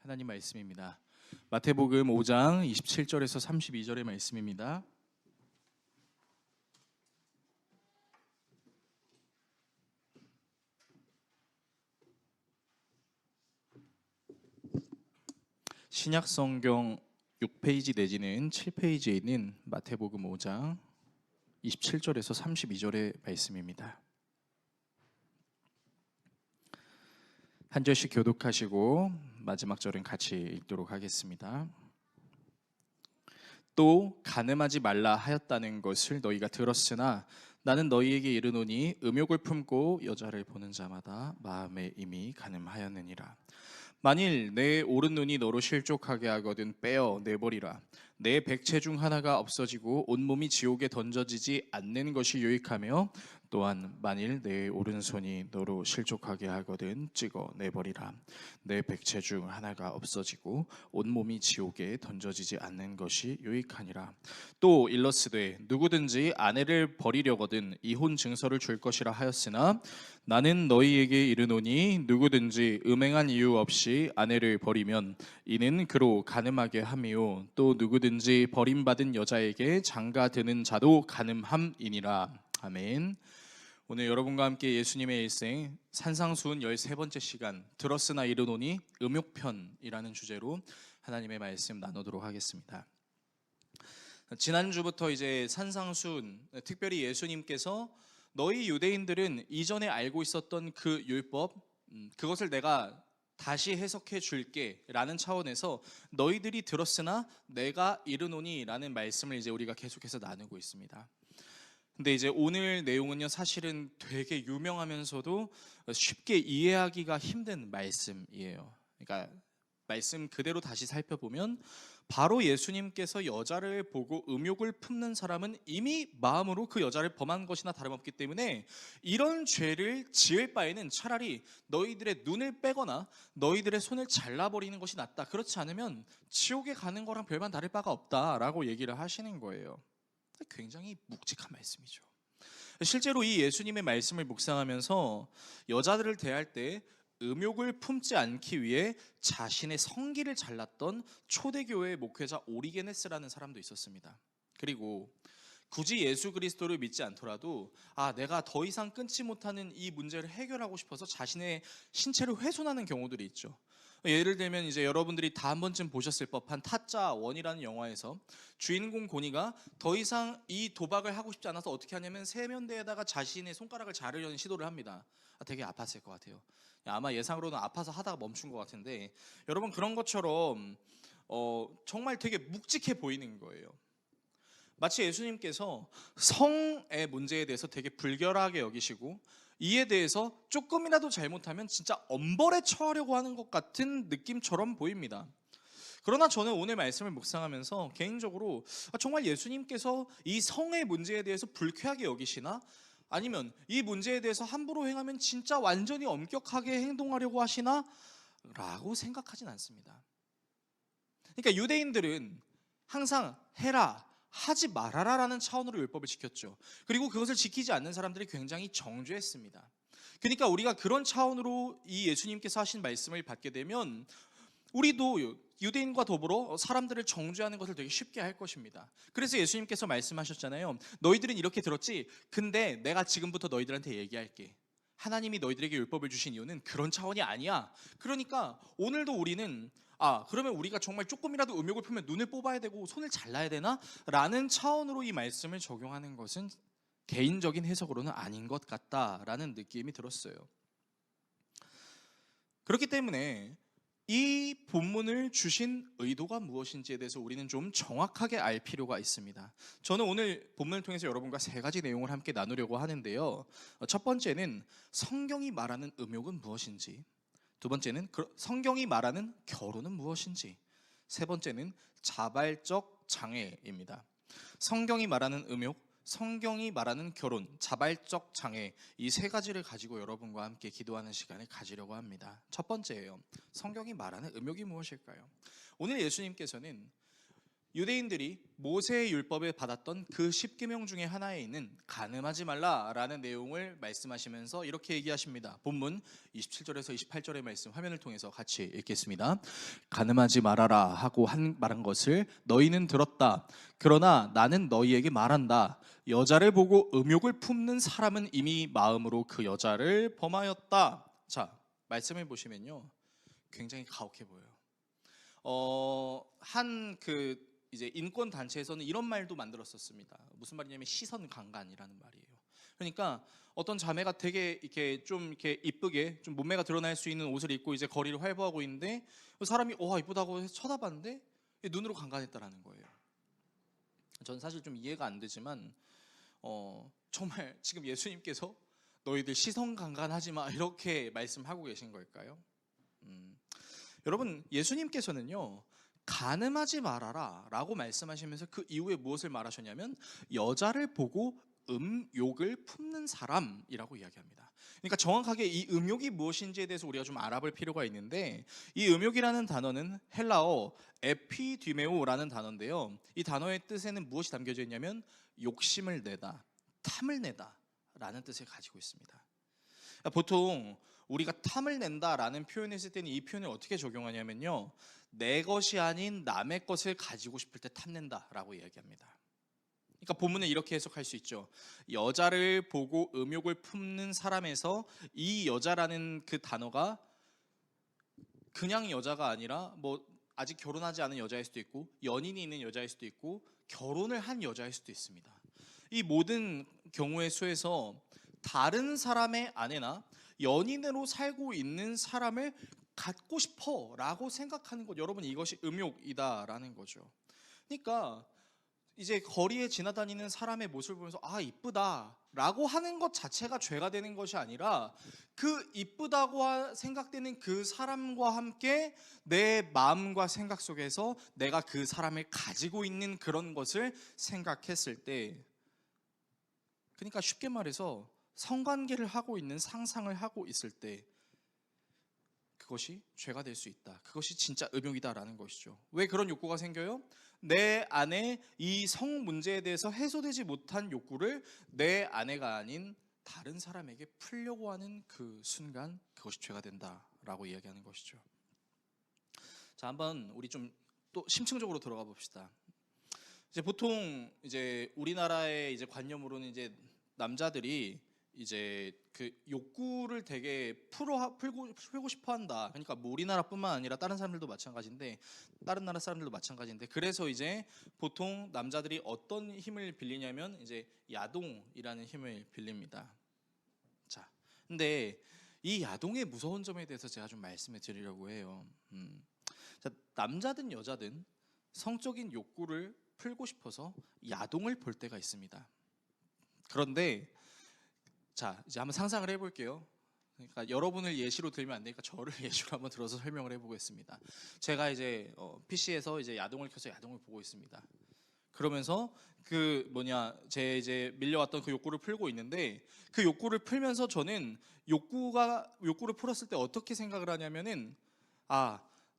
하나님 말씀입니다. 마태복음 5장 27절에서 32절의 말씀입니다. 신약 성경 6페이지 내지는 7페이지에 있는 마태복음 5장 27절에서 32절의 말씀입니다. 한 절씩 교독하시고 마지막 절은 같이 읽도록 하겠습니다. 또 간음하지 말라 하였다는 것을 너희가 들었으나 나는 너희에게 이르노니 음욕을 품고 여자를 보는 자마다 마음에 이미 간음하였느니라. 만일 내 오른눈이 너로 실족하게 하거든 빼어 내버리라. 내 백체 중 하나가 없어지고 온몸이 지옥에 던져지지 않는 것이 유익하며, 또한 만일 내 오른손이 너로 실족하게 하거든 찍어 내버리라. 내 백체 중 하나가 없어지고 온몸이 지옥에 던져지지 않는 것이 유익하니라. 또 일러스되 누구든지 아내를 버리려거든 이혼 증서를 줄 것이라 하였으나 나는 너희에게 이르노니 누구든지 음행한 이유 없이 아내를 버리면 이는 그로 간음하게 함이요 또 누구든지 버림받은 여자에게 장가드는 자도 간음함이니라. 아멘. 오늘 여러분과 함께 예수님의 일생 산상수훈 13번째 시간 들었으나 이르노니 음욕편이라는 주제로 하나님의 말씀 나누도록 하겠습니다. 지난주부터 이제 산상수훈, 특별히 예수님께서 너희 유대인들은 이전에 알고 있었던 그 율법, 그것을 내가 다시 해석해 줄게 라는 차원에서 너희들이 들었으나 내가 이르노니 라는 말씀을 이제 우리가 계속해서 나누고 있습니다. 근데 이제 오늘 내용은요, 사실은 되게 유명하면서도 쉽게 이해하기가 힘든 말씀이에요. 그러니까 말씀 그대로 다시 살펴보면 바로 예수님께서 여자를 보고 음욕을 품는 사람은 이미 마음으로 그 여자를 범한 것이나 다름없기 때문에 이런 죄를 지을 바에는 차라리 너희들의 눈을 빼거나 너희들의 손을 잘라버리는 것이 낫다. 그렇지 않으면 지옥에 가는 거랑 별반 다를 바가 없다라고 얘기를 하시는 거예요. 굉장히 묵직한 말씀이죠. 실제로 이 예수님의 말씀을 묵상하면서 여자들을 대할 때 음욕을 품지 않기 위해 자신의 성기를 잘랐던 초대교회의 목회자 오리게네스라는 사람도 있었습니다. 그리고 굳이 예수 그리스도를 믿지 않더라도 내가 더 이상 끊지 못하는 이 문제를 해결하고 싶어서 자신의 신체를 훼손하는 경우들이 있죠. 예를 들면 이제 여러분들이 다 한 번쯤 보셨을 법한 타짜 원이라는 영화에서 주인공 고니가 더 이상 이 도박을 하고 싶지 않아서 어떻게 하냐면 세면대에다가 자신의 손가락을 자르려는 시도를 합니다. 되게 아팠을 것 같아요. 아마 예상으로는 아파서 하다가 멈춘 것 같은데, 여러분 그런 것처럼 정말 되게 묵직해 보이는 거예요. 마치 예수님께서 성의 문제에 대해서 되게 불결하게 여기시고 이에 대해서 조금이라도 잘못하면 진짜 엄벌에 처하려고 하는 것 같은 느낌처럼 보입니다. 그러나 저는 오늘 말씀을 묵상하면서 개인적으로 정말 예수님께서 이 성의 문제에 대해서 불쾌하게 여기시나, 아니면 이 문제에 대해서 함부로 행하면 진짜 완전히 엄격하게 행동하려고 하시나 라고 생각하진 않습니다. 그러니까 유대인들은 항상 해라, 하지 말아라 라는 차원으로 율법을 지켰죠. 그리고 그것을 지키지 않는 사람들이 굉장히 정죄했습니다. 그러니까 우리가 그런 차원으로 이 예수님께서 하신 말씀을 받게 되면 우리도 유대인과 더불어 사람들을 정죄하는 것을 되게 쉽게 할 것입니다. 그래서 예수님께서 말씀하셨잖아요. 너희들은 이렇게 들었지? 근데 내가 지금부터 너희들한테 얘기할게. 하나님이 너희들에게 율법을 주신 이유는 그런 차원이 아니야. 그러니까 오늘도 우리는 그러면 우리가 정말 조금이라도 음욕을 품으면 눈을 뽑아야 되고 손을 잘라야 되나? 라는 차원으로 이 말씀을 적용하는 것은 개인적인 해석으로는 아닌 것 같다라는 느낌이 들었어요. 그렇기 때문에 이 본문을 주신 의도가 무엇인지에 대해서 우리는 좀 정확하게 알 필요가 있습니다. 저는 오늘 본문을 통해서 여러분과 세 가지 내용을 함께 나누려고 하는데요. 첫 번째는 성경이 말하는 음욕은 무엇인지, 두 번째는 성경이 말하는 결혼은 무엇인지, 세 번째는 자발적 장애입니다. 성경이 말하는 음욕, 성경이 말하는 결혼, 자발적 장애, 이 세 가지를 가지고 여러분과 함께 기도하는 시간을 가지려고 합니다. 첫 번째예요. 성경이 말하는 음욕이 무엇일까요? 오늘 예수님께서는 유대인들이 모세의 율법에 받았던 그 10계명 중에 하나에 있는 간음하지 말라라는 내용을 말씀하시면서 이렇게 얘기하십니다. 본문 27절에서 28절의 말씀 화면을 통해서 같이 읽겠습니다. 간음하지 말아라 하고 말한 것을 너희는 들었다. 그러나 나는 너희에게 말한다. 여자를 보고 음욕을 품는 사람은 이미 마음으로 그 여자를 범하였다. 자, 말씀을 보시면요, 굉장히 가혹해 보여요. 이제 인권 단체에서는 이런 말도 만들었었습니다. 무슨 말이냐면 시선 강간이라는 말이에요. 그러니까 어떤 자매가 되게 이렇게 이쁘게 좀 몸매가 드러날 수 있는 옷을 입고 이제 거리를 활보하고 있는데 사람이 와 이쁘다고 해서 쳐다봤는데 눈으로 강간했다라는 거예요. 전 사실 좀 이해가 안 되지만 정말 지금 예수님께서 너희들 시선 강간하지 마 이렇게 말씀하고 계신 걸까요? 여러분, 예수님께서는요 간음하지 말아라 라고 말씀하시면서 그 이후에 무엇을 말하셨냐면 여자를 보고 음욕을 품는 사람이라고 이야기합니다. 그러니까 정확하게 이 음욕이 무엇인지에 대해서 우리가 좀 알아볼 필요가 있는데, 이 음욕이라는 단어는 헬라어 에피디메오라는 단어인데요, 이 단어의 뜻에는 무엇이 담겨져 있냐면 욕심을 내다, 탐을 내다 라는 뜻을 가지고 있습니다. 보통 우리가 탐을 낸다라는 표현을 쓸 때는 이 표현을 어떻게 적용하냐면요, 내 것이 아닌 남의 것을 가지고 싶을 때 탐낸다라고 이야기합니다. 그러니까 본문을 이렇게 해석할 수 있죠. 여자를 보고 음욕을 품는 사람에서 이 여자라는 그 단어가 그냥 여자가 아니라 뭐 아직 결혼하지 않은 여자일 수도 있고 연인이 있는 여자일 수도 있고 결혼을 한 여자일 수도 있습니다. 이 모든 경우의 수에서 다른 사람의 아내나 연인으로 살고 있는 사람을 갖고 싶어 라고 생각하는 것, 여러분 이것이 음욕이다라는 거죠. 그러니까 이제 거리에 지나다니는 사람의 모습을 보면서 아 이쁘다 라고 하는 것 자체가 죄가 되는 것이 아니라 그 이쁘다고 생각되는 그 사람과 함께 내 마음과 생각 속에서 내가 그 사람을 가지고 있는 그런 것을 생각했을 때, 그러니까 쉽게 말해서 성관계를 하고 있는 상상을 하고 있을 때 그것이 죄가 될 수 있다. 그것이 진짜 음욕이다라는 것이죠. 왜 그런 욕구가 생겨요? 내 안에 이 성 문제에 대해서 해소되지 못한 욕구를 내 아내가 아닌 다른 사람에게 풀려고 하는 그 순간, 그것이 죄가 된다라고 이야기하는 것이죠. 자, 한번 우리 좀 또 심층적으로 들어가 봅시다. 이제 보통 이제 우리나라의 이제 관념으로는 이제 남자들이 이제 그 욕구를 되게 풀고 싶어 한다. 그러니까 뭐 우리나라뿐만 아니라 다른 사람들도 마찬가지인데, 다른 나라 사람들도 마찬가지인데, 그래서 이제 보통 남자들이 어떤 힘을 빌리냐면 이제 야동이라는 힘을 빌립니다. 자, 근데 이 야동의 무서운 점에 대해서 제가 좀 말씀을 드리려고 해요. 자, 남자든 여자든 성적인 욕구를 풀고 싶어서 야동을 볼 때가 있습니다. 그런데 자, 이제 한번 상상을 해볼게요. 그러니까 여러분을 예시로 들면 안 되니까 저를 예시로 한번 들어서 설명을 해보겠습니다. 제가 이제 PC에서 이제 야동을 켜서 야동을 보고 있습니다. 그러면서 제 이제 밀려왔던 그 욕구를 풀고 있는데, 그 욕구를 풀면서 저는 욕구를 풀었을 때 어떻게 생각을 하냐면은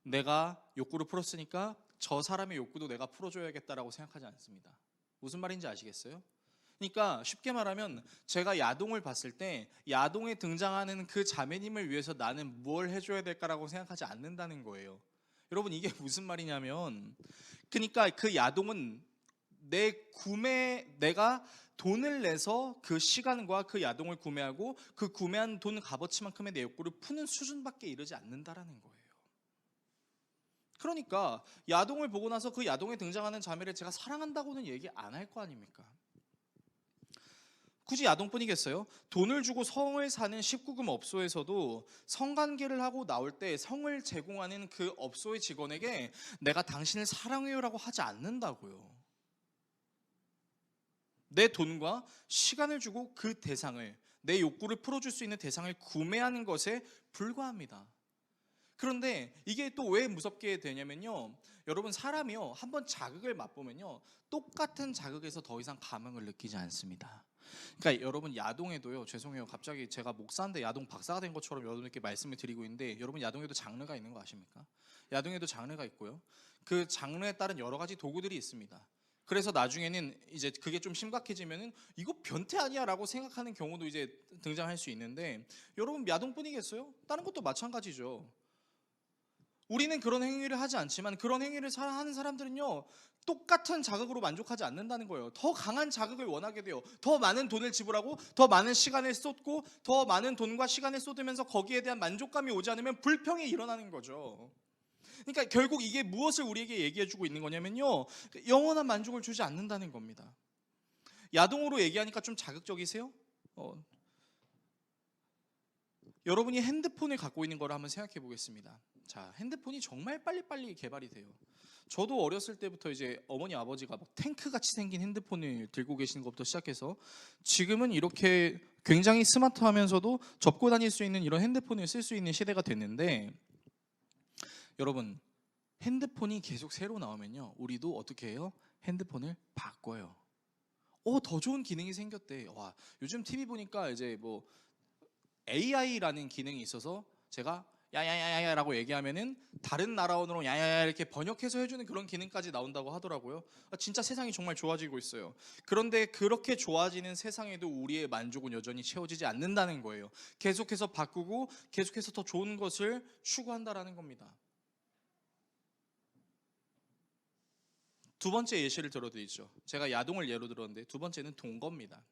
내가 욕구를 풀었으니까 저 사람의 욕구도 내가 풀어줘야겠다라고 생각하지 않습니다. 무슨 말인지 아시겠어요? 그러니까 쉽게 말하면 제가 야동을 봤을 때 야동에 등장하는 그 자매님을 위해서 나는 뭘 해줘야 될까라고 생각하지 않는다는 거예요. 여러분 이게 무슨 말이냐면, 그러니까 그 야동은 내가 돈을 내서 그 시간과 그 야동을 구매하고 그 구매한 돈 값어치만큼의 내 욕구를 푸는 수준밖에 이르지 않는다라는 거예요. 그러니까 야동을 보고 나서 그 야동에 등장하는 자매를 제가 사랑한다고는 얘기 안 할 거 아닙니까? 굳이 야동뿐이겠어요? 돈을 주고 성을 사는 19금 업소에서도 성관계를 하고 나올 때 성을 제공하는 그 업소의 직원에게 내가 당신을 사랑해요라고 하지 않는다고요. 내 돈과 시간을 주고 그 대상을, 내 욕구를 풀어줄 수 있는 대상을 구매하는 것에 불과합니다. 그런데 이게 또 왜 무섭게 되냐면요, 여러분 사람이요 한번 자극을 맛보면요 똑같은 자극에서 더 이상 감흥을 느끼지 않습니다. 그러니까 여러분 야동에도요, 죄송해요 갑자기 제가 목사인데 야동 박사가 된 것처럼 여러분께 말씀을 드리고 있는데, 여러분 야동에도 장르가 있는 거 아십니까? 야동에도 장르가 있고요, 그 장르에 따른 여러 가지 도구들이 있습니다. 그래서 나중에는 이제 그게 좀 심각해지면은 이거 변태 아니야라고 생각하는 경우도 이제 등장할 수 있는데, 여러분 야동뿐이겠어요? 다른 것도 마찬가지죠. 우리는 그런 행위를 하지 않지만 그런 행위를 하는 사람들은요, 똑같은 자극으로 만족하지 않는다는 거예요. 더 강한 자극을 원하게 돼요. 더 많은 돈을 지불하고 더 많은 시간을 쏟고 더 많은 돈과 시간을 쏟으면서 거기에 대한 만족감이 오지 않으면 불평이 일어나는 거죠. 그러니까 결국 이게 무엇을 우리에게 얘기해주고 있는 거냐면요, 영원한 만족을 주지 않는다는 겁니다. 야동으로 얘기하니까 좀 자극적이세요? 여러분이 핸드폰을 갖고 있는 거를 한번 생각해 보겠습니다. 자, 핸드폰이 정말 빨리빨리 개발이 돼요. 저도 어렸을 때부터 이제 어머니 아버지가 막 탱크 같이 생긴 핸드폰을 들고 계시는 것부터 시작해서 지금은 이렇게 굉장히 스마트하면서도 접고 다닐 수 있는 이런 핸드폰을 쓸 수 있는 시대가 됐는데, 여러분 핸드폰이 계속 새로 나오면요, 우리도 어떻게 해요? 핸드폰을 바꿔요. 더 좋은 기능이 생겼대. 와, 요즘 TV 보니까 이제 뭐 AI라는 기능이 있어서 제가 야야야야라고 얘기하면은 다른 나라 언어로 야야야 이렇게 번역해서 해주는 그런 기능까지 나온다고 하더라고요. 진짜 세상이 정말 좋아지고 있어요. 그런데 그렇게 좋아지는 세상에도 우리의 만족은 여전히 채워지지 않는다는 거예요. 계속해서 바꾸고 계속해서 더 좋은 것을 추구한다라는 겁니다. 두 번째 예시를 들어드리죠. 제가 야동을 예로 들었는데 두 번째는 동거입니다.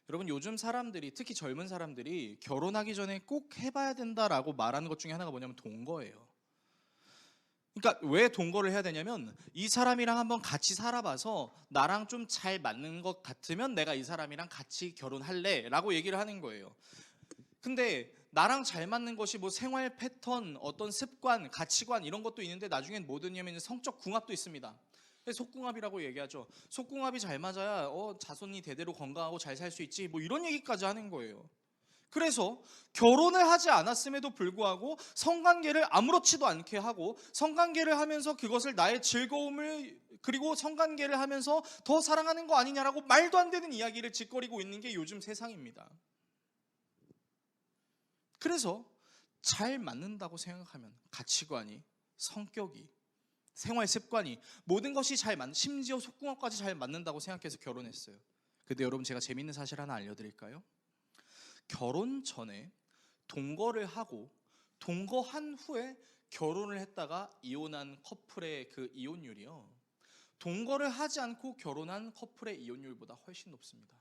여러분 요즘 사람들이, 특히 젊은 사람들이 결혼하기 전에 꼭 해봐야 된다라고 말하는 것 중에 하나가 뭐냐면 동거예요. 그러니까 왜 동거를 해야 되냐면, 이 사람이랑 한번 같이 살아봐서 나랑 좀 잘 맞는 것 같으면 내가 이 사람이랑 같이 결혼할래 라고 얘기를 하는 거예요. 근데 나랑 잘 맞는 것이 뭐 생활 패턴, 어떤 습관, 가치관 이런 것도 있는데 나중엔 뭐 드냐면 성적 궁합도 있습니다. 속궁합이라고 얘기하죠. 속궁합이 잘 맞아야 자손이 대대로 건강하고 잘 살 수 있지, 뭐 이런 얘기까지 하는 거예요. 그래서 결혼을 하지 않았음에도 불구하고 성관계를 아무렇지도 않게 하고, 성관계를 하면서 그것을 나의 즐거움을, 그리고 성관계를 하면서 더 사랑하는 거 아니냐라고 말도 안 되는 이야기를 짓거리고 있는 게 요즘 세상입니다. 그래서 잘 맞는다고 생각하면 가치관이, 성격이, 생활 습관이, 모든 것이 잘 맞는, 심지어 속궁합까지 잘 맞는다고 생각해서 결혼했어요. 근데 여러분 제가 재밌는 사실 하나 알려드릴까요? 결혼 전에 동거를 하고 동거한 후에 결혼을 했다가 이혼한 커플의 그 이혼율이요, 동거를 하지 않고 결혼한 커플의 이혼율보다 훨씬 높습니다.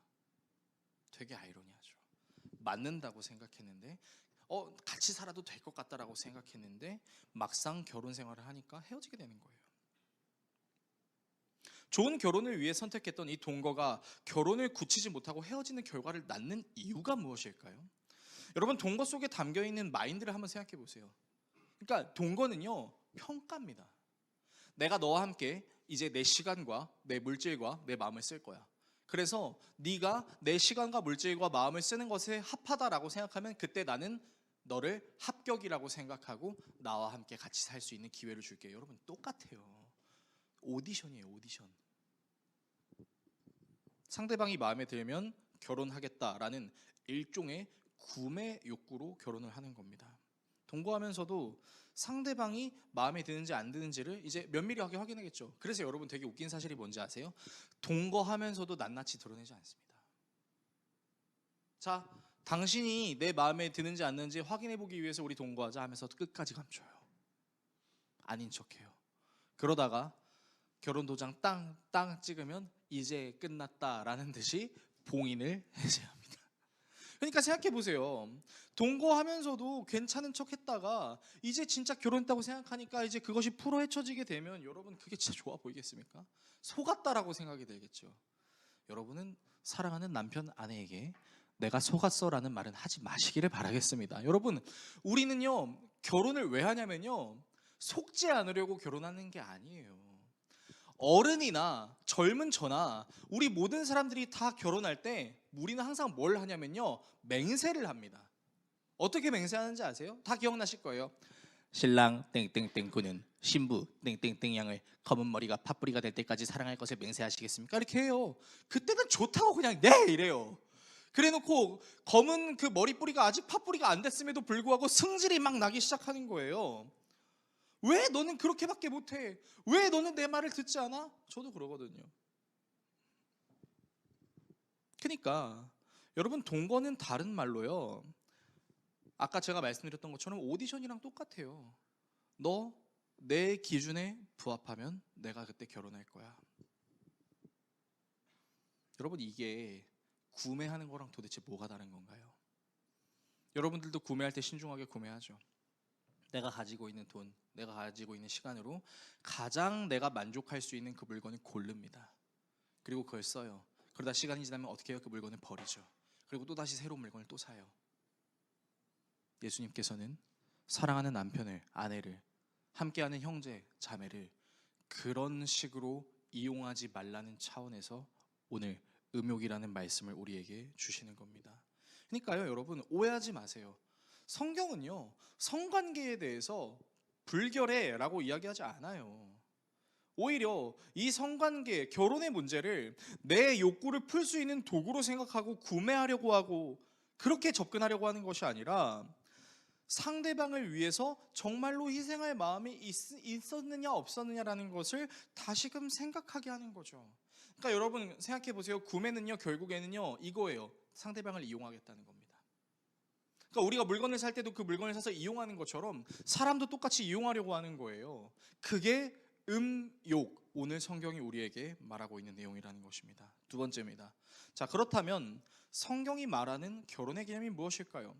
되게 아이러니하죠. 맞는다고 생각했는데, 같이 살아도 될 것 같다라고 생각했는데 막상 결혼 생활을 하니까 헤어지게 되는 거예요. 좋은 결혼을 위해 선택했던 이 동거가 결혼을 굳히지 못하고 헤어지는 결과를 낳는 이유가 무엇일까요? 여러분 동거 속에 담겨있는 마인드를 한번 생각해 보세요. 그러니까 동거는요, 평가입니다. 내가 너와 함께 이제 내 시간과 내 물질과 내 마음을 쓸 거야. 그래서 네가 내 시간과 물질과 마음을 쓰는 것에 합하다라고 생각하면 그때 나는 너를 합격이라고 생각하고 나와 함께 같이 살 수 있는 기회를 줄게. 여러분 똑같아요. 오디션이에요, 오디션. 상대방이 마음에 들면 결혼하겠다라는 일종의 구매 욕구로 결혼을 하는 겁니다. 동거하면서도 상대방이 마음에 드는지 안 드는지를 이제 면밀하게 확인하겠죠. 그래서 여러분 되게 웃긴 사실이 뭔지 아세요? 동거하면서도 낱낱이 드러내지 않습니다. 자, 당신이 내 마음에 드는지 안 드는지 확인해보기 위해서 우리 동거하자 하면서 끝까지 감춰요. 아닌 척해요. 그러다가 결혼 도장 땅 찍으면 이제 끝났다라는 듯이 봉인을 해제합니다. 그러니까 생각해보세요. 동거하면서도 괜찮은 척 했다가 이제 진짜 결혼했다고 생각하니까 이제 그것이 풀어 헤쳐지게 되면 여러분 그게 진짜 좋아 보이겠습니까? 속았다라고 생각이 들겠죠. 여러분은 사랑하는 남편 아내에게 내가 속았어라는 말은 하지 마시기를 바라겠습니다. 여러분 우리는요 결혼을 왜 하냐면요, 속지 않으려고 결혼하는 게 아니에요. 어른이나 젊은 저나 우리 모든 사람들이 다 결혼할 때 우리는 항상 뭘 하냐면요, 맹세를 합니다. 어떻게 맹세하는지 아세요? 다 기억나실 거예요. 신랑 땡땡땡 군은 신부 땡땡땡 양을 검은 머리가 팥뿌리가 될 때까지 사랑할 것을 맹세하시겠습니까? 이렇게 해요. 그때는 좋다고 그냥 네 이래요. 그래놓고 검은 그 머리뿌리가 아직 팥뿌리가 안 됐음에도 불구하고 승질이 막 나기 시작하는 거예요. 왜 너는 그렇게밖에 못해? 왜 너는 내 말을 듣지 않아? 저도 그러거든요. 그러니까 여러분, 동거는 다른 말로요, 아까 제가 말씀드렸던 것처럼 오디션이랑 똑같아요. 너 내 기준에 부합하면 내가 그때 결혼할 거야. 여러분, 이게 구매하는 거랑 도대체 뭐가 다른 건가요? 여러분들도 구매할 때 신중하게 구매하죠. 내가 가지고 있는 돈, 내가 가지고 있는 시간으로 가장 내가 만족할 수 있는 그 물건을 고릅니다. 그리고 그걸 써요. 그러다 시간이 지나면 어떻게 해요? 그 물건을 버리죠. 그리고 또다시 새로운 물건을 또 사요. 예수님께서는 사랑하는 남편을, 아내를, 함께하는 형제, 자매를 그런 식으로 이용하지 말라는 차원에서 오늘 음욕이라는 말씀을 우리에게 주시는 겁니다. 그러니까요, 여러분, 오해하지 마세요. 성경은요, 성관계에 대해서 불결해라고 이야기하지 않아요. 오히려 이 성관계, 결혼의 문제를 내 욕구를 풀 수 있는 도구로 생각하고 구매하려고 하고 그렇게 접근하려고 하는 것이 아니라 상대방을 위해서 정말로 희생할 마음이 있었느냐 없었느냐라는 것을 다시금 생각하게 하는 거죠. 그러니까 여러분, 생각해 보세요. 구매는요, 결국에는요, 이거예요. 상대방을 이용하겠다는 겁니다. 그러니까 우리가 물건을 살 때도 그 물건을 사서 이용하는 것처럼 사람도 똑같이 이용하려고 하는 거예요. 그게 음욕, 오늘 성경이 우리에게 말하고 있는 내용이라는 것입니다. 두 번째입니다. 자, 그렇다면 성경이 말하는 결혼의 개념이 무엇일까요?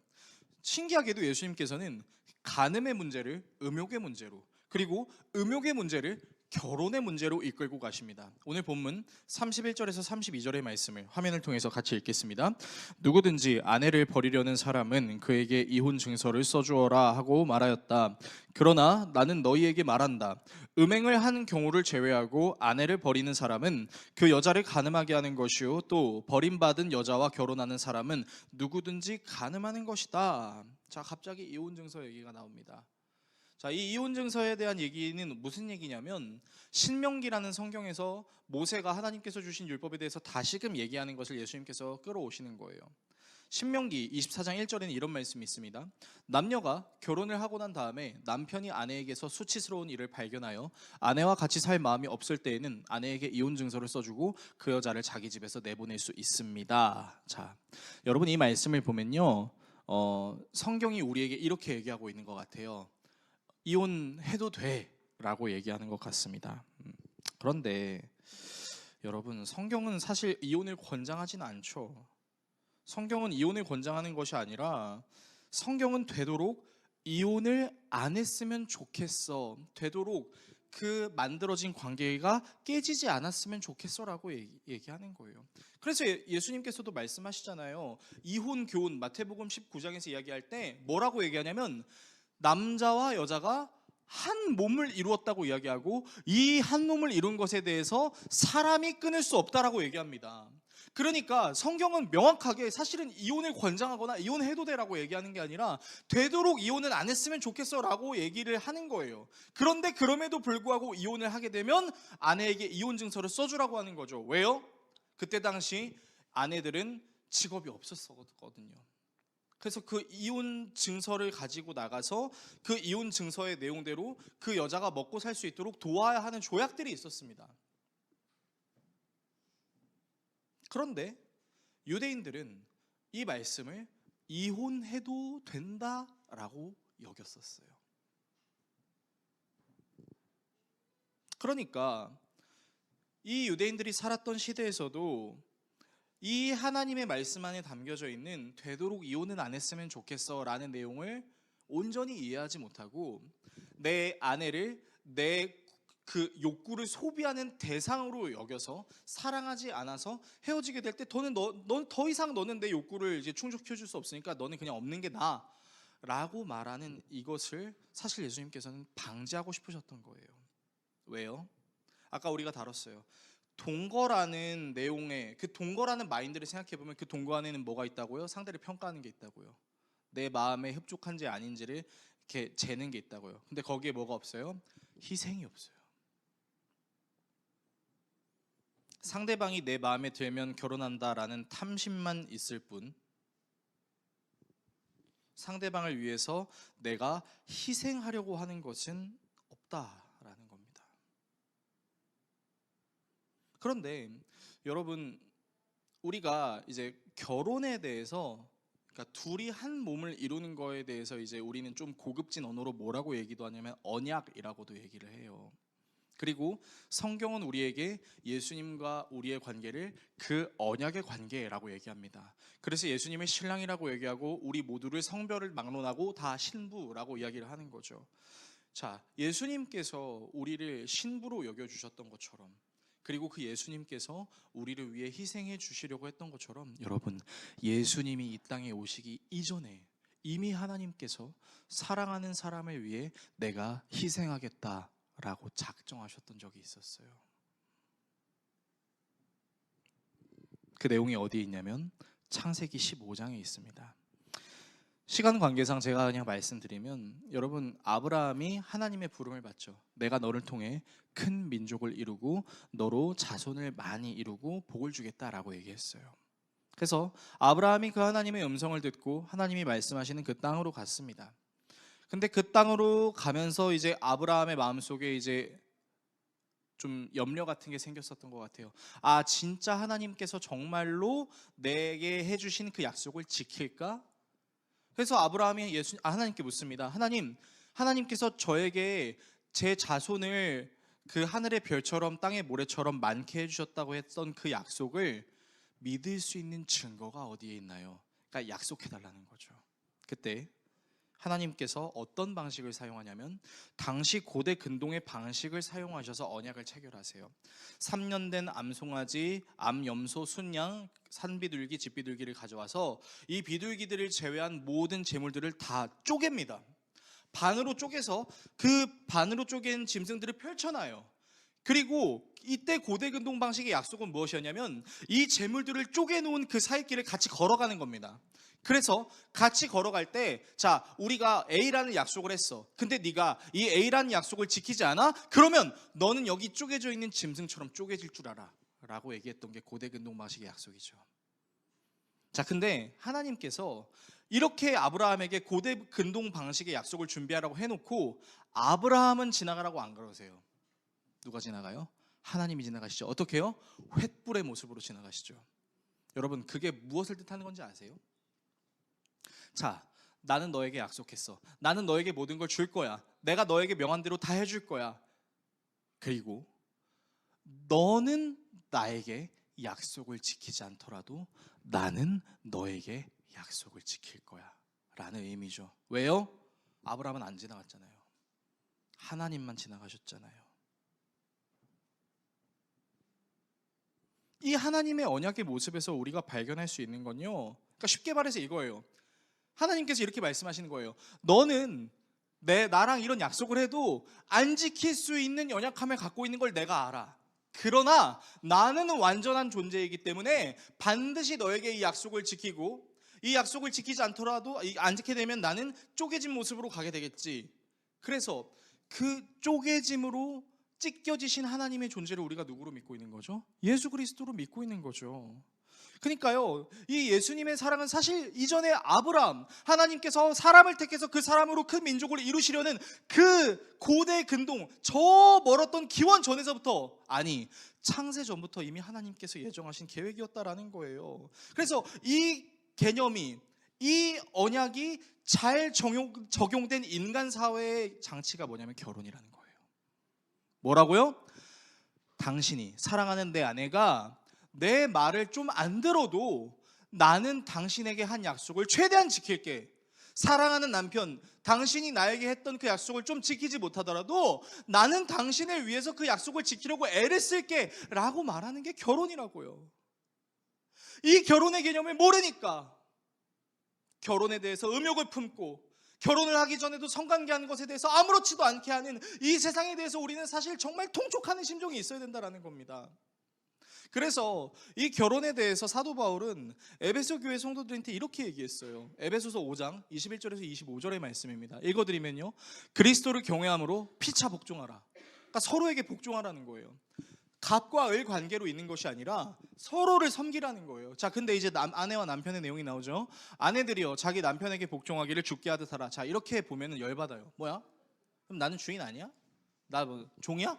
신기하게도 예수님께서는 간음의 문제를 음욕의 문제로, 그리고 음욕의 문제를 결혼의 문제로 이끌고 가십니다. 오늘 본문 31절에서 32절의 말씀을 화면을 통해서 같이 읽겠습니다. 누구든지 아내를 버리려는 사람은 그에게 이혼 증서를 써주어라 하고 말하였다. 그러나 나는 너희에게 말한다. 음행을 한 경우를 제외하고 아내를 버리는 사람은 그 여자를 간음하게 하는 것이요, 또 버림받은 여자와 결혼하는 사람은 누구든지 간음하는 것이다. 자, 갑자기 이혼 증서 얘기가 나옵니다. 자, 이 이혼 증서에 대한 얘기는 무슨 얘기냐면, 신명기라는 성경에서 모세가 하나님께서 주신 율법에 대해서 다시금 얘기하는 것을 예수님께서 끌어오시는 거예요. 신명기 24장 1절에는 이런 말씀이 있습니다. 남녀가 결혼을 하고 난 다음에 남편이 아내에게서 수치스러운 일을 발견하여 아내와 같이 살 마음이 없을 때에는 아내에게 이혼 증서를 써주고 그 여자를 자기 집에서 내보낼 수 있습니다. 자, 여러분, 이 말씀을 보면요, 성경이 우리에게 이렇게 얘기하고 있는 것 같아요. 이혼해도 돼 라고 얘기하는 것 같습니다. 그런데 여러분, 성경은 사실 이혼을 권장하진 않죠. 성경은 이혼을 권장하는 것이 아니라 성경은 되도록 이혼을 안 했으면 좋겠어, 되도록 그 만들어진 관계가 깨지지 않았으면 좋겠어라고 얘기하는 거예요. 그래서 예수님께서도 말씀하시잖아요. 이혼 교훈 마태복음 19장에서 이야기할 때 뭐라고 얘기하냐면, 남자와 여자가 한 몸을 이루었다고 이야기하고 이 한 몸을 이룬 것에 대해서 사람이 끊을 수 없다라고 얘기합니다. 그러니까 성경은 명확하게 사실은 이혼을 권장하거나 이혼해도 되라고 얘기하는 게 아니라 되도록 이혼은 안 했으면 좋겠어 라고 얘기를 하는 거예요. 그런데 그럼에도 불구하고 이혼을 하게 되면 아내에게 이혼 증서를 써주라고 하는 거죠. 왜요? 그때 당시 아내들은 직업이 없었거든요. 그래서 그 이혼 증서를 가지고 나가서 그 이혼 증서의 내용대로 그 여자가 먹고 살 수 있도록 도와야 하는 조약들이 있었습니다. 그런데 유대인들은 이 말씀을 이혼해도 된다라고 여겼었어요. 그러니까 이 유대인들이 살았던 시대에서도 이 하나님의 말씀 안에 담겨져 있는 되도록 이혼은 안 했으면 좋겠어 라는 내용을 온전히 이해하지 못하고 내 아내를 내 그 욕구를 소비하는 대상으로 여겨서 사랑하지 않아서 헤어지게 될 때 넌 더 이상 너는 내 욕구를 이제 충족해 줄 수 없으니까 너는 그냥 없는 게 나아 라고 말하는 이것을 사실 예수님께서는 방지하고 싶으셨던 거예요. 왜요? 아까 우리가 다뤘어요. 동거라는 내용의 그 동거라는 마인드를 생각해 보면 그 동거 안에는 뭐가 있다고요? 상대를 평가하는 게 있다고요. 내 마음에 흡족한지 아닌지를 이렇게 재는 게 있다고요. 근데 거기에 뭐가 없어요? 희생이 없어요. 상대방이 내 마음에 들면 결혼한다라는 탐심만 있을 뿐, 상대방을 위해서 내가 희생하려고 하는 것은 없다라는 겁니다. 그런데 여러분, 우리가 이제 결혼에 대해서, 그러니까 둘이 한 몸을 이루는 거에 대해서 이제 우리는 좀 고급진 언어로 뭐라고 얘기도 하냐면 언약이라고도 얘기를 해요. 그리고 성경은 우리에게 예수님과 우리의 관계를 그 언약의 관계라고 얘기합니다. 그래서 예수님을 신랑이라고 얘기하고 우리 모두를 성별을 막론하고 다 신부라고 이야기를 하는 거죠. 자, 예수님께서 우리를 신부로 여겨주셨던 것처럼, 그리고 그 예수님께서 우리를 위해 희생해 주시려고 했던 것처럼, 여러분, 예수님이 이 땅에 오시기 이전에 이미 하나님께서 사랑하는 사람을 위해 내가 희생하겠다라고 작정하셨던 적이 있었어요. 그 내용이 어디에 있냐면 창세기 15장에 있습니다. 시간 관계상 제가 그냥 말씀드리면, 여러분, 아브라함이 하나님의 부름을 받죠. 내가 너를 통해 큰 민족을 이루고 너로 자손을 많이 이루고 복을 주겠다라고 얘기했어요. 그래서 아브라함이 그 하나님의 음성을 듣고 하나님이 말씀하시는 그 땅으로 갔습니다. 근데 그 땅으로 가면서 이제 아브라함의 마음속에 이제 좀 염려 같은 게 생겼었던 것 같아요. 아, 진짜 하나님께서 정말로 내게 해주신 그 약속을 지킬까? 그래서 아브라함이 하나님께 묻습니다. 하나님께서 저에게 제 자손을 그 하늘의 별처럼 땅의 모래처럼 많게 해주셨다고 했던 그 약속을 믿을 수 있는 증거가 어디에 있나요? 그러니까 약속해달라는 거죠. 그때 하나님께서 어떤 방식을 사용하냐면 당시 고대 근동의 방식을 사용하셔서 언약을 체결하세요. 3년 된 암송아지, 암염소, 순양, 산비둘기, 집비둘기를 가져와서 이 비둘기들을 제외한 모든 제물들을 다 쪼갭니다. 반으로 쪼개서 그 반으로 쪼갠 짐승들을 펼쳐놔요. 그리고 이때 고대 근동 방식의 약속은 무엇이었냐면 이 제물들을 쪼개놓은 그 사이길을 같이 걸어가는 겁니다. 그래서 같이 걸어갈 때, 자, 우리가 A라는 약속을 했어. 근데 네가 이 A라는 약속을 지키지 않아? 그러면 너는 여기 쪼개져 있는 짐승처럼 쪼개질 줄 알아 라고 얘기했던 게 고대 근동 방식의 약속이죠. 자, 근데 하나님께서 이렇게 아브라함에게 고대 근동 방식의 약속을 준비하라고 해놓고 아브라함은 지나가라고 안 그러세요. 누가 지나가요? 하나님이 지나가시죠. 어떻게 해요? 횃불의 모습으로 지나가시죠. 여러분, 그게 무엇을 뜻하는 건지 아세요? 자, 나는 너에게 약속했어. 나는 너에게 모든 걸 줄 거야. 내가 너에게 명한 대로 다 해줄 거야. 그리고 너는 나에게 약속을 지키지 않더라도 나는 너에게 약속을 지킬 거야 라는 의미죠. 왜요? 아브라함은 안 지나갔잖아요. 하나님만 지나가셨잖아요. 이 하나님의 언약의 모습에서 우리가 발견할 수 있는 건요, 그러니까 쉽게 말해서 이거예요. 하나님께서 이렇게 말씀하시는 거예요. 너는 나랑 이런 약속을 해도 안 지킬 수 있는 연약함을 갖고 있는 걸 내가 알아. 그러나 나는 완전한 존재이기 때문에 반드시 너에게 이 약속을 지키고, 이 약속을 지키지 않더라도 안 지키게 되면 나는 쪼개진 모습으로 가게 되겠지. 그래서 그 쪼개짐으로 찢겨지신 하나님의 존재를 우리가 누구로 믿고 있는 거죠? 예수 그리스도로 믿고 있는 거죠. 그러니까요, 이 예수님의 사랑은 사실 이전에 아브라함, 하나님께서 사람을 택해서 그 사람으로 큰 민족을 이루시려는 그 고대 근동, 저 멀었던 기원 전에서부터, 아니 창세 전부터 이미 하나님께서 예정하신 계획이었다라는 거예요. 그래서 이 개념이, 이 언약이 잘 적용된 인간 사회의 장치가 뭐냐면 결혼이라는 거예요. 뭐라고요? 당신이 사랑하는 내 아내가 내 말을 좀 안 들어도 나는 당신에게 한 약속을 최대한 지킬게. 사랑하는 남편, 당신이 나에게 했던 그 약속을 좀 지키지 못하더라도 나는 당신을 위해서 그 약속을 지키려고 애를 쓸게 라고 말하는 게 결혼이라고요. 이 결혼의 개념을 모르니까 결혼에 대해서 음욕을 품고 결혼을 하기 전에도 성관계하는 것에 대해서 아무렇지도 않게 하는 이 세상에 대해서 우리는 사실 정말 통촉하는 심정이 있어야 된다는 겁니다. 그래서 이 결혼에 대해서 사도 바울은 에베소 교회 성도들한테 이렇게 얘기했어요. 에베소서 5장 21절에서 25절의 말씀입니다. 읽어드리면요, 그리스도를 경외함으로 피차 복종하라. 그러니까 서로에게 복종하라는 거예요. 갑과 을 관계로 있는 것이 아니라 서로를 섬기라는 거예요. 자, 근데 이제 아내와 남편의 내용이 나오죠. 아내들이요, 자기 남편에게 복종하기를 주께 하듯 하라. 자, 이렇게 보면은 열받아요. 뭐야? 그럼 나는 주인 아니야? 나 뭐 종이야?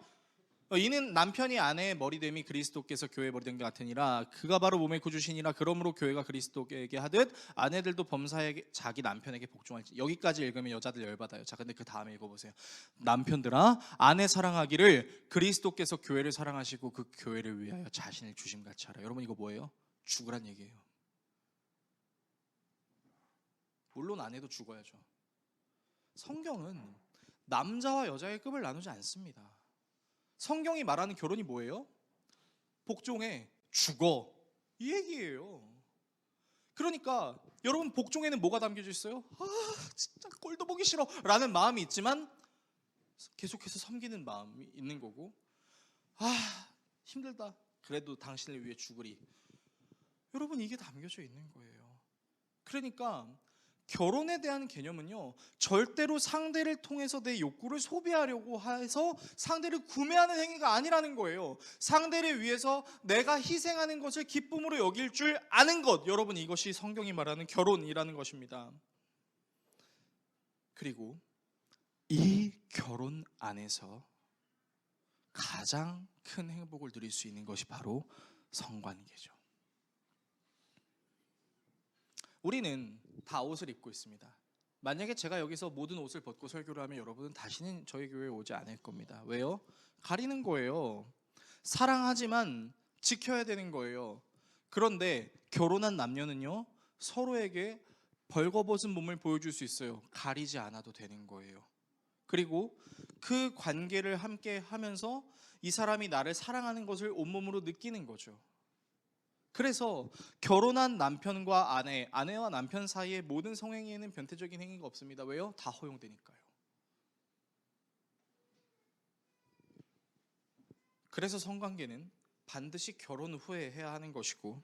이는 남편이 아내의 머리됨이 그리스도께서 교회의 머리된 것 같으니라. 그가 바로 몸의 구주시니라. 그러므로 교회가 그리스도에게 하듯 아내들도 범사에게 자기 남편에게 복종할지. 여기까지 읽으면 여자들 열받아요. 자, 근데 그 다음에 읽어보세요. 남편들아, 아내 사랑하기를 그리스도께서 교회를 사랑하시고 그 교회를 위하여 자신을 주심같이 하라. 여러분, 이거 뭐예요? 죽으란 얘기예요. 물론 아내도 죽어야죠. 성경은 남자와 여자의 급을 나누지 않습니다. 성경이 말하는 결혼이 뭐예요? 복종해, 죽어, 이 얘기예요. 그러니까 여러분, 복종에는 뭐가 담겨져 있어요? 진짜 꼴도 보기 싫어 라는 마음이 있지만 계속해서 섬기는 마음이 있는 거고, 힘들다, 그래도 당신을 위해 죽으리. 여러분, 이게 담겨져 있는 거예요. 그러니까 결혼에 대한 개념은요, 절대로 상대를 통해서 내 욕구를 소비하려고 해서 상대를 구매하는 행위가 아니라는 거예요. 상대를 위해서 내가 희생하는 것을 기쁨으로 여길 줄 아는 것, 여러분, 이것이 성경이 말하는 결혼이라는 것입니다. 그리고 이 결혼 안에서 가장 큰 행복을 누릴 수 있는 것이 바로 성관계죠. 우리는 다 옷을 입고 있습니다. 만약에 제가 여기서 모든 옷을 벗고 설교를 하면 여러분은 다시는 저희 교회에 오지 않을 겁니다. 왜요? 가리는 거예요. 사랑하지만 지켜야 되는 거예요. 그런데 결혼한 남녀는요, 서로에게 벌거벗은 몸을 보여줄 수 있어요. 가리지 않아도 되는 거예요. 그리고 그 관계를 함께 하면서 이 사람이 나를 사랑하는 것을 온몸으로 느끼는 거죠. 그래서 결혼한 남편과 아내와 남편 사이의 모든 성행위에는 변태적인 행위가 없습니다. 왜요? 다 허용되니까요. 그래서 성관계는 반드시 결혼 후에 해야 하는 것이고,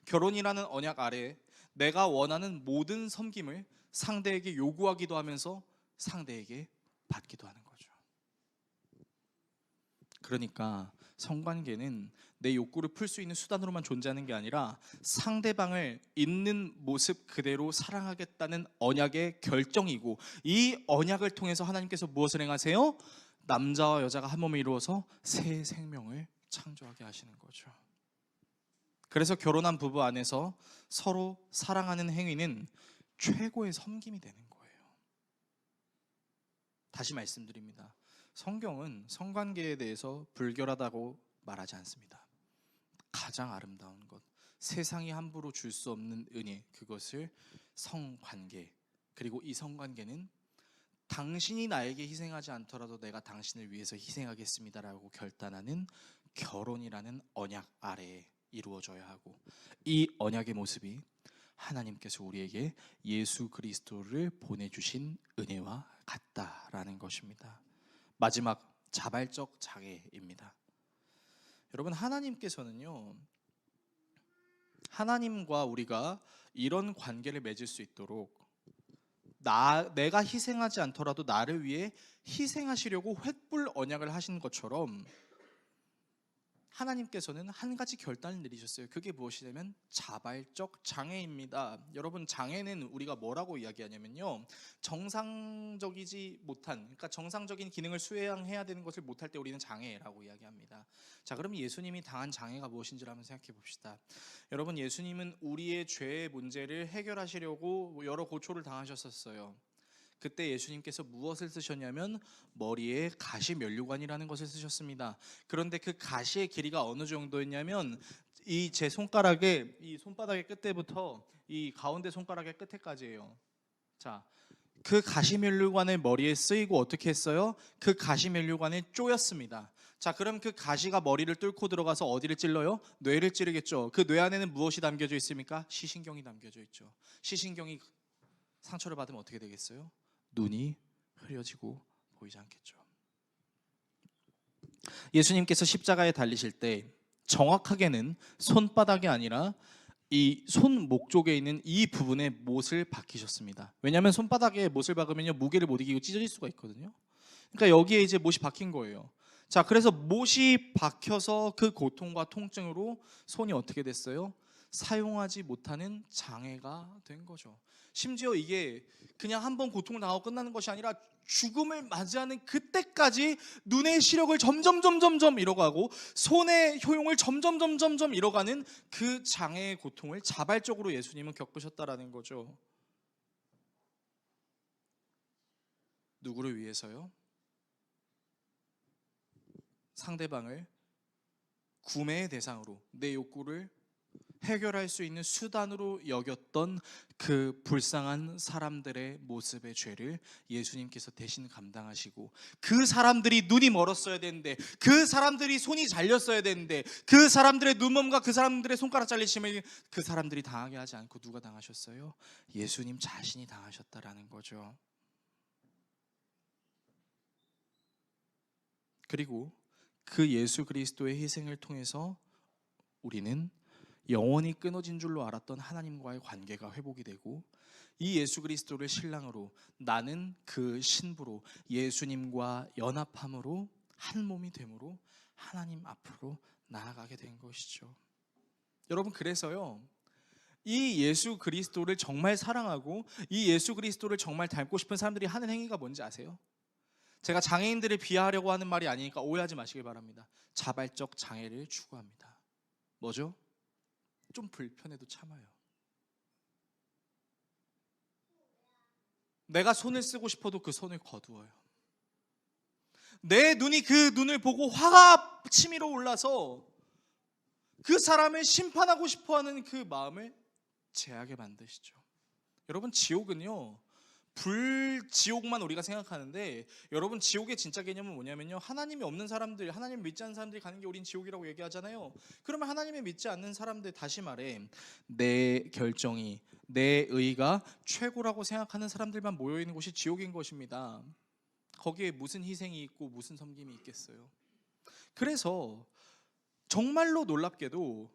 결혼이라는 언약 아래 내가 원하는 모든 섬김을 상대에게 요구하기도 하면서 상대에게 받기도 하는 거죠. 그러니까 성관계는 내 욕구를 풀 수 있는 수단으로만 존재하는 게 아니라 상대방을 있는 모습 그대로 사랑하겠다는 언약의 결정이고, 이 언약을 통해서 하나님께서 무엇을 행하세요? 남자와 여자가 한 몸을 이루어서 새 생명을 창조하게 하시는 거죠. 그래서 결혼한 부부 안에서 서로 사랑하는 행위는 최고의 섬김이 되는 거예요. 다시 말씀드립니다. 성경은 성관계에 대해서 불결하다고 말하지 않습니다. 가장 아름다운 것, 세상이 함부로 줄 수 없는 은혜, 그것을 성관계, 그리고 이 성관계는 당신이 나에게 희생하지 않더라도 내가 당신을 위해서 희생하겠습니다라고 결단하는 결혼이라는 언약 아래에 이루어져야 하고, 이 언약의 모습이 하나님께서 우리에게 예수 그리스도를 보내주신 은혜와 같다라는 것입니다. 마지막, 자발적 장애입니다. 여러분, 하나님께서는요, 하나님과 우리가 이런 관계를 맺을 수 있도록 내가 희생하지 않더라도 나를 위해 희생하시려고 횃불 언약을 하신 것처럼 하나님께서는 한 가지 결단을 내리셨어요. 그게 무엇이냐면 자발적 장애입니다. 여러분, 장애는 우리가 뭐라고 이야기하냐면요, 정상적이지 못한, 그러니까 정상적인 기능을 수행해야 되는 것을 못할 때 우리는 장애라고 이야기합니다. 자, 그럼 예수님이 당한 장애가 무엇인지를 한번 생각해 봅시다. 여러분, 예수님은 우리의 죄의 문제를 해결하시려고 여러 고초를 당하셨었어요. 그때 예수님께서 무엇을 쓰셨냐면 머리에 가시면류관이라는 것을 쓰셨습니다. 그런데 그 가시의 길이가 어느 정도였냐면 이 제 손가락의 이 손바닥의 끝에부터 이 가운데 손가락의 끝에까지예요. 자, 그 가시면류관을 머리에 쓰이고 어떻게 했어요? 그 가시면류관을 쪼였습니다. 자, 그럼 그 가시가 머리를 뚫고 들어가서 어디를 찔러요? 뇌를 찌르겠죠. 그 뇌 안에는 무엇이 담겨져 있습니까? 시신경이 담겨져 있죠. 시신경이 상처를 받으면 어떻게 되겠어요? 눈이 흐려지고 보이지 않겠죠. 예수님께서 십자가에 달리실 때 정확하게는 손바닥이 아니라 이 손목 쪽에 있는 이 부분에 못을 박히셨습니다. 왜냐하면 손바닥에 못을 박으면요, 무게를 못 이기고 찢어질 수가 있거든요. 그러니까 여기에 이제 못이 박힌 거예요. 자, 그래서 못이 박혀서 그 고통과 통증으로 손이 어떻게 됐어요? 사용하지 못하는 장애가 된 거죠. 심지어 이게 그냥 한번 고통을 당하고 끝나는 것이 아니라 죽음을 맞이하는 그때까지 눈의 시력을 점점 잃어가고 손의 효용을 점점 잃어가는 그 장애의 고통을 자발적으로 예수님은 겪으셨다라는 거죠. 누구를 위해서요? 상대방을 구매의 대상으로, 내 욕구를 해결할 수 있는 수단으로 여겼던 그 불쌍한 사람들의 모습의 죄를 예수님께서 대신 감당하시고, 그 사람들이 눈이 멀었어야 되는데, 그 사람들이 손이 잘렸어야 되는데, 그 사람들의 눈먼과 그 사람들의 손가락 잘리심을 그 사람들이 당하게 하지 않고 누가 당하셨어요? 예수님 자신이 당하셨다라는 거죠. 그리고 그 예수 그리스도의 희생을 통해서 우리는 영원히 끊어진 줄로 알았던 하나님과의 관계가 회복이 되고, 이 예수 그리스도를 신랑으로, 나는 그 신부로 예수님과 연합함으로 한 몸이 됨으로 하나님 앞으로 나아가게 된 것이죠. 여러분, 그래서요, 이 예수 그리스도를 정말 사랑하고 이 예수 그리스도를 정말 닮고 싶은 사람들이 하는 행위가 뭔지 아세요? 제가 장애인들을 비하하려고 하는 말이 아니니까 오해하지 마시길 바랍니다. 자발적 장애를 추구합니다. 뭐죠? 좀 불편해도 참아요. 내가 손을 쓰고 싶어도 그 손을 거두어요. 내 눈이 그 눈을 보고 화가 치밀어 올라서 그 사람을 심판하고 싶어하는 그 마음을 제하게 만드시죠. 여러분, 지옥은요, 불지옥만 우리가 생각하는데, 여러분, 지옥의 진짜 개념은 뭐냐면요, 하나님이 없는 사람들, 하나님 믿지 않는 사람들이 가는 게 우린 지옥이라고 얘기하잖아요. 그러면 하나님을 믿지 않는 사람들, 다시 말해 내 결정이, 내 의가 최고라고 생각하는 사람들만 모여있는 곳이 지옥인 것입니다. 거기에 무슨 희생이 있고 무슨 섬김이 있겠어요. 그래서 정말로 놀랍게도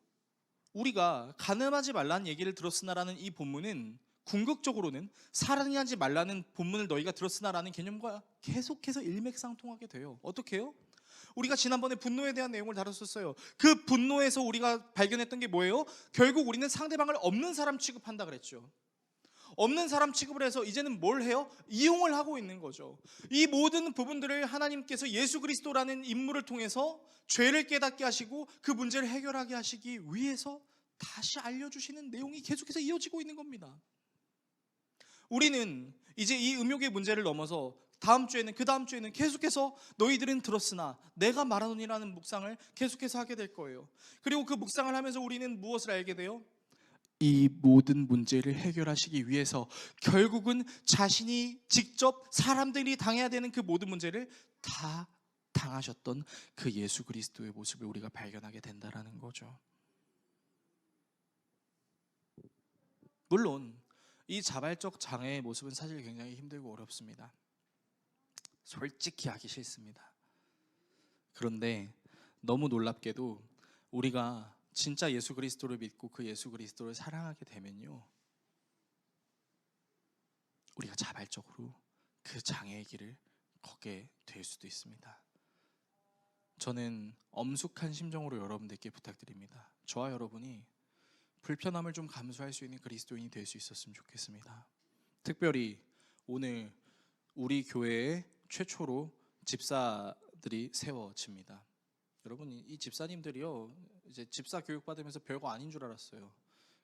우리가 가늠하지 말라는 얘기를 들었으나라는 이 본문은 궁극적으로는 살인하지 말라는 본문을 너희가 들었으나라는 개념과 계속해서 일맥상통하게 돼요. 어떻게 해요? 우리가 지난번에 분노에 대한 내용을 다뤘었어요. 그 분노에서 우리가 발견했던 게 뭐예요? 결국 우리는 상대방을 없는 사람 취급한다 그랬죠. 없는 사람 취급을 해서 이제는 뭘 해요? 이용을 하고 있는 거죠. 이 모든 부분들을 하나님께서 예수 그리스도라는 인물을 통해서 죄를 깨닫게 하시고 그 문제를 해결하게 하시기 위해서 다시 알려주시는 내용이 계속해서 이어지고 있는 겁니다. 우리는 이제 이 음욕의 문제를 넘어서 다음 주에는, 그 다음 주에는 계속해서 너희들은 들었으나 내가 말하노니라는 묵상을 계속해서 하게 될 거예요. 그리고 그 묵상을 하면서 우리는 무엇을 알게 돼요? 이 모든 문제를 해결하시기 위해서 결국은 자신이 직접 사람들이 당해야 되는 그 모든 문제를 다 당하셨던 그 예수 그리스도의 모습을 우리가 발견하게 된다라는 거죠. 물론 이 자발적 장애의 모습은 사실 굉장히 힘들고 어렵습니다. 솔직히 하기 싫습니다. 그런데 너무 놀랍게도 우리가 진짜 예수 그리스도를 믿고 그 예수 그리스도를 사랑하게 되면요, 우리가 자발적으로 그 장애의 길을 걷게 될 수도 있습니다. 저는 엄숙한 심정으로 여러분들께 부탁드립니다. 저와 여러분이 불편함을 좀 감수할 수 있는 그리스도인이 될 수 있었으면 좋겠습니다. 특별히 오늘 우리 교회에 최초로 집사들이 세워집니다. 여러분, 이 집사님들이요, 이제 집사 교육 받으면서 별거 아닌 줄 알았어요.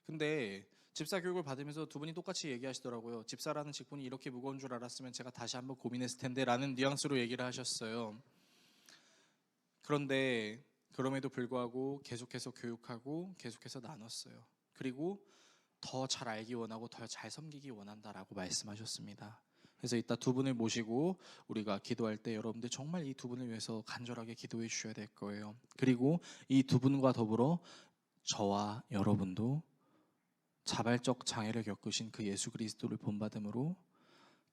근데 집사 교육을 받으면서 두 분이 똑같이 얘기하시더라고요. 집사라는 직분이 이렇게 무거운 줄 알았으면 제가 다시 한번 고민했을 텐데 라는 뉘앙스로 얘기를 하셨어요. 그런데 그럼에도 불구하고 계속해서 교육하고 계속해서 나눴어요. 그리고 더 잘 알기 원하고 더 잘 섬기기 원한다라고 말씀하셨습니다. 그래서 이따 두 분을 모시고 우리가 기도할 때 여러분들 정말 이 두 분을 위해서 간절하게 기도해 주셔야 될 거예요. 그리고 이 두 분과 더불어 저와 여러분도 자발적 장애를 겪으신 그 예수 그리스도를 본받음으로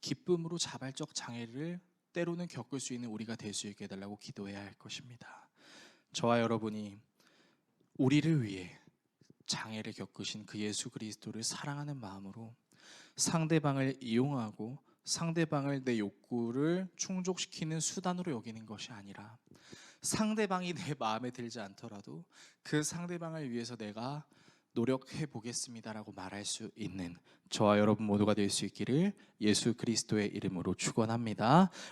기쁨으로 자발적 장애를 때로는 겪을 수 있는 우리가 될 수 있게 해달라고 기도해야 할 것입니다. 저와 여러분이 우리를 위해 장애를 겪으신 그 예수 그리스도를 사랑하는 마음으로 상대방을 이용하고 상대방을 내 욕구를 충족시키는 수단으로 여기는 것이 아니라, 상대방이 내 마음에 들지 않더라도 그 상대방을 위해서 내가 노력해 보겠습니다라고 말할 수 있는 저와 여러분 모두가 될 수 있기를 예수 그리스도의 이름으로 축원합니다.